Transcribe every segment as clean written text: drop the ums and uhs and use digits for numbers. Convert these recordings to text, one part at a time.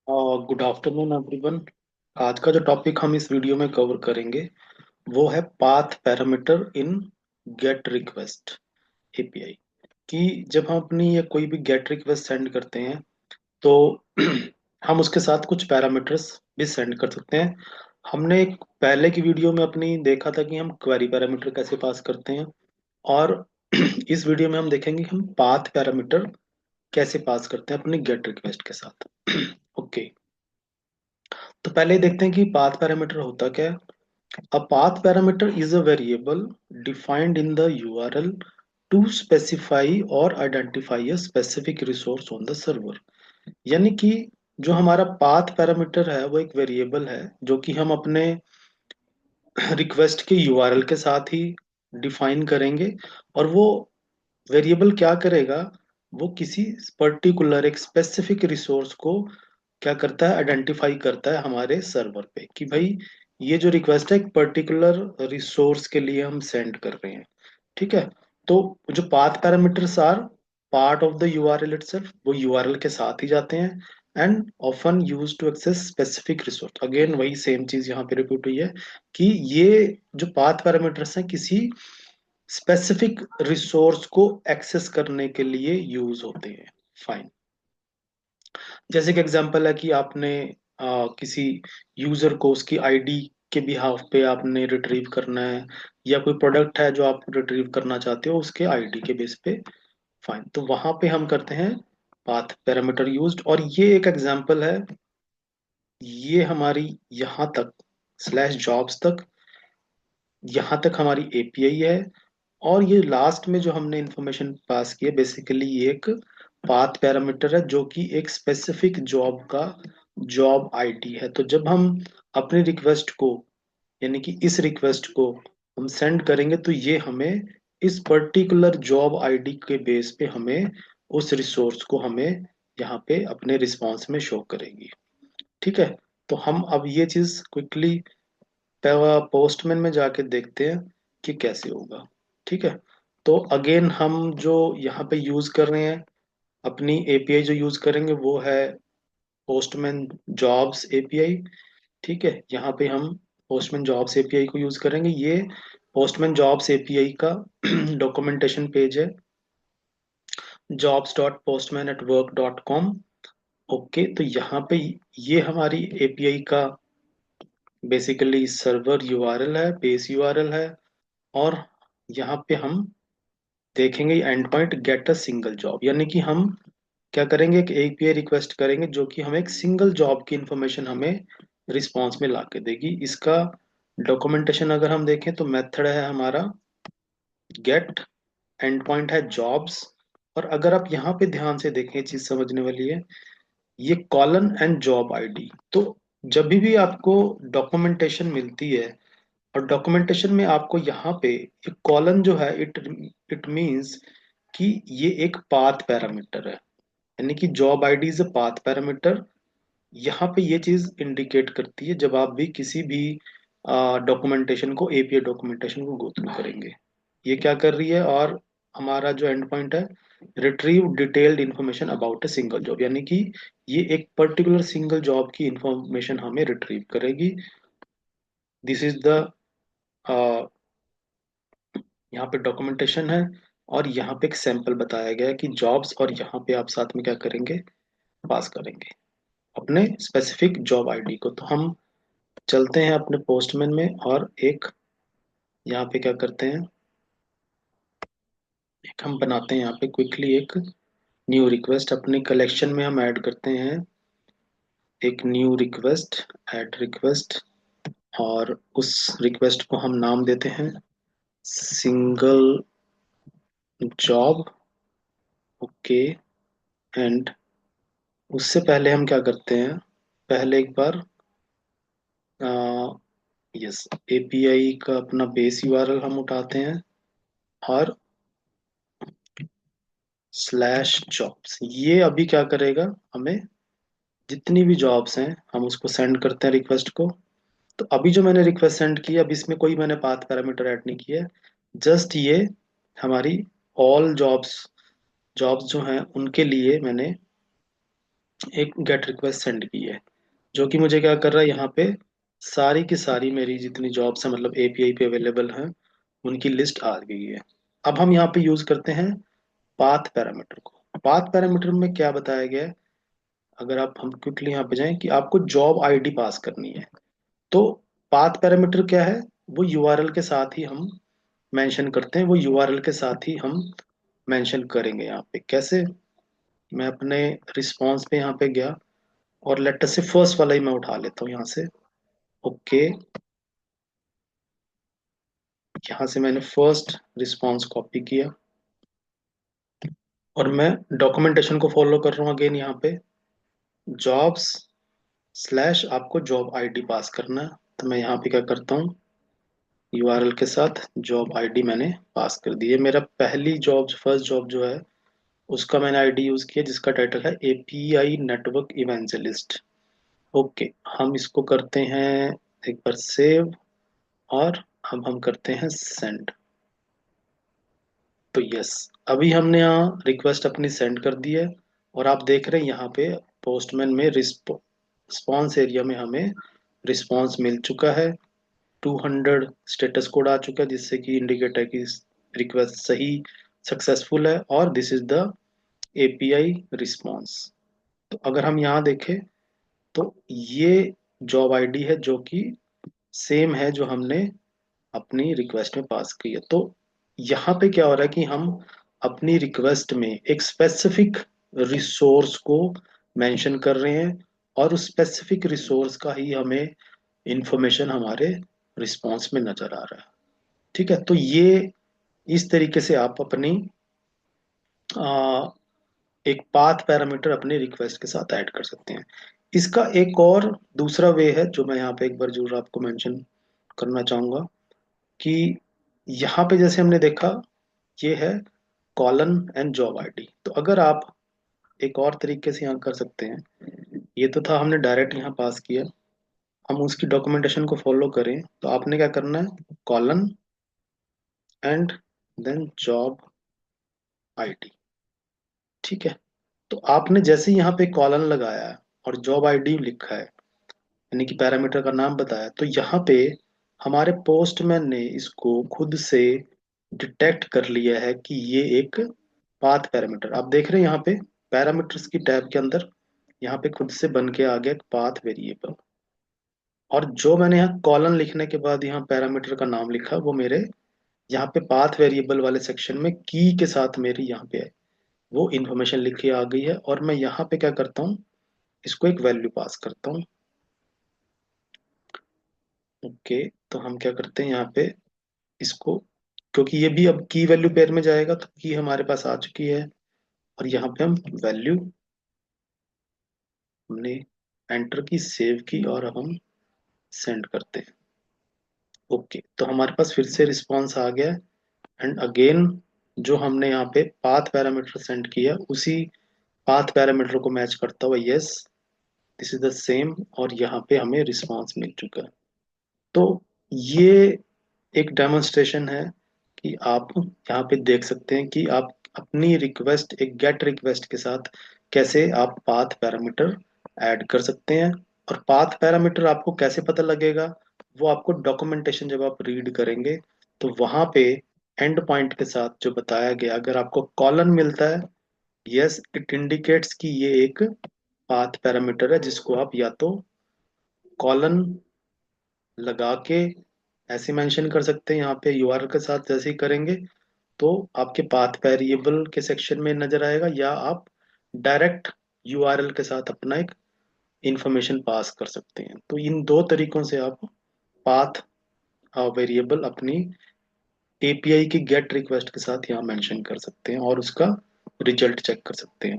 Good afternoon everyone. आज का जो टॉपिक हम इस वीडियो में कवर करेंगे वो है पाथ पैरामीटर इन गेट रिक्वेस्ट एपीआई। कि जब हम अपनी या कोई भी गेट रिक्वेस्ट सेंड करते हैं तो हम उसके साथ कुछ पैरामीटर्स भी सेंड कर सकते हैं। हमने एक पहले की वीडियो में अपनी देखा था कि हम क्वेरी पैरामीटर कैसे पास करते हैं, और इस वीडियो में हम देखेंगे कि हम पाथ पैरामीटर कैसे पास करते हैं अपनी गेट रिक्वेस्ट के साथ। ओके, तो पहले देखते हैं कि पाथ पैरामीटर होता क्या है। A path parameter is a variable defined in the URL to specify or identify a specific resource on the server. यानी कि जो हमारा पाथ पैरामीटर है वो एक वेरिएबल है जो कि हम अपने रिक्वेस्ट के यूआरएल के साथ ही डिफाइन करेंगे। और वो वेरिएबल क्या करेगा, वो किसी पर्टिकुलर एक स्पेसिफिक रिसोर्स को क्या करता है, आइडेंटिफाई करता है हमारे सर्वर पे कि भाई ये जो रिक्वेस्ट है एक पर्टिकुलर रिसोर्स के लिए हम सेंड कर रहे हैं। ठीक है। तो जो path parameters are part of the URL itself, वो यूआरएल के साथ ही जाते हैं and often use to access specific resource. Again वही सेम चीज यहाँ पे रिपीट हुई है कि ये जो पाथ पैरामीटर्स हैं किसी स्पेसिफिक रिसोर्स को एक्सेस करने के लिए यूज होते हैं। फाइन। जैसे कि एग्जांपल है कि आपने किसी यूजर को उसकी आईडी के बिहाफ पे आपने रिट्रीव करना है, या कोई प्रोडक्ट है जो आप रिट्रीव करना चाहते हो उसके आईडी के बेस पे। फाइन, तो वहां पे हम करते हैं पाथ पैरामीटर यूज्ड। और ये एक एग्जांपल है, ये हमारी यहाँ तक स्लैश जॉब्स तक, यहाँ तक हमारी एपीआई है। और ये लास्ट में जो हमने इंफॉर्मेशन पास की है बेसिकली ये एक पाथ पैरामीटर है जो कि एक स्पेसिफिक जॉब का जॉब आईडी है। तो जब हम अपनी रिक्वेस्ट को, यानी कि इस रिक्वेस्ट को हम सेंड करेंगे तो ये हमें इस पर्टिकुलर जॉब आईडी के बेस पे हमें उस रिसोर्स को हमें यहाँ पे अपने रिस्पॉन्स में शो करेगी। ठीक है। तो हम अब ये चीज क्विकली पोस्टमैन में जाके देखते हैं कि कैसे होगा। ठीक है। तो अगेन हम जो यहाँ पे यूज कर रहे हैं, अपनी एपीआई जो यूज करेंगे वो है पोस्टमैन जॉब्स एपीआई। ठीक है, यहाँ पे हम पोस्टमैन जॉब्स एपीआई को यूज करेंगे। ये पोस्टमैन जॉब्स एपीआई का डॉक्यूमेंटेशन पेज है, jobs.postman@work.com। ओके, तो यहाँ पे ये हमारी एपीआई का बेसिकली सर्वर यूआरएल है, बेस यूआरएल है। और यहाँ पे हम देखेंगे and point get a single job, यानी कि हम क्या करेंगे, एक एपीआई रिक्वेस्ट करेंगे जो कि हमें एक सिंगल जॉब की इंफॉर्मेशन हमें रिस्पॉन्स में ला के देगी। इसका डॉक्यूमेंटेशन अगर हम देखें तो मेथड है हमारा गेट, एंड पॉइंट है जॉब्स। और अगर आप यहाँ पे ध्यान से देखें, चीज समझने वाली है, ये कॉलन एंड जॉब आईडी। तो जब भी आपको डॉक्यूमेंटेशन मिलती है और डॉक्यूमेंटेशन में आपको यहाँ पे एक कॉलन जो है, इट इट मींस कि ये एक पाथ पैरामीटर है, यानी कि job ID is a path parameter. यहाँ पे ये चीज इंडिकेट करती है जब आप भी किसी भी डॉक्यूमेंटेशन को, एपीआई डॉक्यूमेंटेशन को गो थ्रू करेंगे, ये क्या कर रही है। और हमारा जो एंड पॉइंट है, retrieve detailed information about a single job, यानी कि ये एक पर्टिकुलर सिंगल जॉब की इंफॉर्मेशन हमें रिट्रीव करेगी। दिस इज द यहाँ पे डॉक्यूमेंटेशन है। और यहाँ पे एक सैंपल बताया गया है कि जॉब्स, और यहाँ पे आप साथ में क्या करेंगे, पास करेंगे अपने स्पेसिफिक जॉब आईडी को। तो हम चलते हैं अपने पोस्टमैन में और एक यहाँ पे क्या करते हैं, एक हम बनाते हैं यहाँ पे क्विकली एक न्यू रिक्वेस्ट अपने कलेक्शन में हम ऐड करते हैं। एक न्यू रिक्वेस्ट, ऐड रिक्वेस्ट, और उस रिक्वेस्ट को हम नाम देते हैं सिंगल जॉब। ओके, एंड उससे पहले हम क्या करते हैं, पहले एक बार यस एपीआई का अपना बेस यूआरएल हम उठाते हैं और स्लैश जॉब्स, ये अभी क्या करेगा, हमें जितनी भी जॉब्स हैं हम उसको सेंड करते हैं रिक्वेस्ट को। तो अभी जो मैंने रिक्वेस्ट सेंड की है, अब इसमें कोई मैंने पाथ पैरामीटर ऐड नहीं किया है। जस्ट ये हमारी ऑल जॉब्स, जॉब्स जो हैं उनके लिए मैंने एक गेट रिक्वेस्ट सेंड की है, जो कि मुझे क्या कर रहा है यहाँ पे, सारी की सारी मेरी जितनी जॉब्स हैं मतलब एपीआई पे अवेलेबल हैं उनकी लिस्ट आ गई है। अब हम यहाँ पे यूज करते हैं पाथ पैरामीटर को। पाथ पैरामीटर में क्या बताया गया है, अगर आप हम क्विकली यहाँ पे जाएं कि आपको जॉब आईडी पास करनी है। तो पाथ पैरामीटर क्या है, वो यूआरएल के साथ ही हम मेंशन करते हैं, वो यूआरएल के साथ ही हम मेंशन करेंगे। यहाँ पे कैसे, मैं अपने रिस्पॉन्स पे यहाँ पे गया और लेटर से फर्स्ट वाला ही मैं उठा लेता हूँ यहाँ से। ओके, यहाँ से मैंने फर्स्ट रिस्पॉन्स कॉपी किया और मैं डॉक्यूमेंटेशन को फॉलो कर रहा हूँ अगेन। यहाँ पे जॉब्स स्लैश आपको जॉब आईडी पास करना है, तो मैं यहाँ पे क्या करता हूँ, यूआरएल के साथ जॉब आईडी मैंने पास कर दी है। मेरा पहली जॉब, फर्स्ट जॉब जो है उसका मैंने आईडी यूज किया जिसका टाइटल है एपीआई नेटवर्क इवेंजलिस्ट। ओके, हम इसको करते हैं एक बार सेव, और अब हम करते हैं सेंड। तो यस, अभी हमने यहाँ रिक्वेस्ट अपनी सेंड कर दी है और आप देख रहे हैं यहाँ पे पोस्टमैन में रिस्पॉन्स एरिया में हमें रिस्पॉन्स मिल चुका है। 200 स्टेटस कोड आ चुका है जिससे कि इंडिकेट है कि रिक्वेस्ट सही सक्सेसफुल है, और this is the API response. तो अगर हम यहाँ देखें तो ये जॉब आईडी है जो कि सेम है जो हमने अपनी रिक्वेस्ट में पास की है। तो यहाँ पे क्या हो रहा है कि हम अपनी रिक्वेस्ट में एक स्पेसिफिक रिसोर्स को मेंशन कर रहे हैं और उस स्पेसिफिक रिसोर्स का ही हमें इंफॉर्मेशन हमारे रिस्पॉन्स में नजर आ रहा है। ठीक है, तो ये इस तरीके से आप अपनी आ, एक पाथ पैरामीटर अपनी रिक्वेस्ट के साथ ऐड कर सकते हैं। इसका एक और दूसरा वे है जो मैं यहाँ पे एक बार जरूर आपको मेंशन करना चाहूंगा कि यहाँ पे जैसे हमने देखा ये है कॉलन एंड जॉब आईडी। तो अगर आप एक और तरीके से यहाँ कर सकते हैं, ये तो था हमने डायरेक्ट यहाँ पास किया, हम उसकी डॉक्यूमेंटेशन को फॉलो करें तो आपने क्या करना है, colon and then job ID. ठीक है, तो आपने जैसे ही यहाँ पे कॉलन लगाया है और जॉब आईडी लिखा है यानी कि पैरामीटर का नाम बताया, तो यहाँ पे हमारे पोस्टमैन ने इसको खुद से डिटेक्ट कर लिया है कि ये एक पाथ पैरामीटर, आप देख रहे हैं यहाँ पे पैरामीटर्स की टैब के अंदर यहाँ पे खुद से बन के आ गया एक पाथ वेरिएबल। और जो मैंने यहाँ कॉलन लिखने के बाद यहाँ पैरामीटर का नाम लिखा वो मेरे यहाँ पे पाथ वेरिएबल वाले सेक्शन में की के साथ मेरी यहाँ पे है वो इन्फॉर्मेशन लिखी आ गई है। और मैं यहाँ पे क्या करता हूँ, इसको एक वैल्यू पास करता हूँ। ओके, तो हम क्या करते हैं यहाँ पे इसको, क्योंकि ये भी अब की वैल्यू पेयर में जाएगा तो की हमारे पास आ चुकी है, और यहाँ पे हम वैल्यू हमने एंटर की, सेव की, और अब हम सेंड करते हैं। ओके, तो हमारे पास फिर से रिस्पॉन्स आ गया है। एंड अगेन जो हमने यहाँ पे पाथ पैरामीटर सेंड किया उसी पाथ पैरामीटर को मैच करता हुआ yes this is the same, और यहाँ पे हमें रिस्पॉन्स मिल चुका है। तो ये एक डेमोन्स्ट्रेशन है कि आप यहाँ पे देख सकते हैं कि आप अपनी रिक्वेस्ट एक गेट रिक्वेस्ट के साथ कैसे आप पाथ पैरामीटर ऐड कर सकते हैं। और पाथ पैरामीटर आपको कैसे पता लगेगा, वो आपको डॉक्यूमेंटेशन जब आप रीड करेंगे तो वहां पे एंड पॉइंट के साथ जो बताया गया, अगर आपको कॉलन मिलता है, यस इट इंडिकेट्स कि ये एक पाथ पैरामीटर है जिसको आप या तो कॉलन लगा के ऐसे मेंशन कर सकते हैं यहाँ पे यूआरएल के साथ जैसे ही करेंगे तो आपके पाथ वेरिएबल के सेक्शन में नजर आएगा, या आप डायरेक्ट यूआरएल के साथ अपना एक इंफॉर्मेशन पास कर सकते हैं। तो इन दो तरीकों से आप पाथ वेरिएबल अपनी एपीआई की गेट रिक्वेस्ट के साथ यहाँ मेंशन कर सकते हैं और उसका रिजल्ट चेक कर सकते हैं।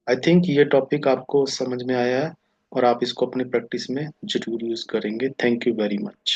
आई थिंक ये टॉपिक आपको समझ में आया है और आप इसको अपनी प्रैक्टिस में जरूर यूज करेंगे। Thank you very much.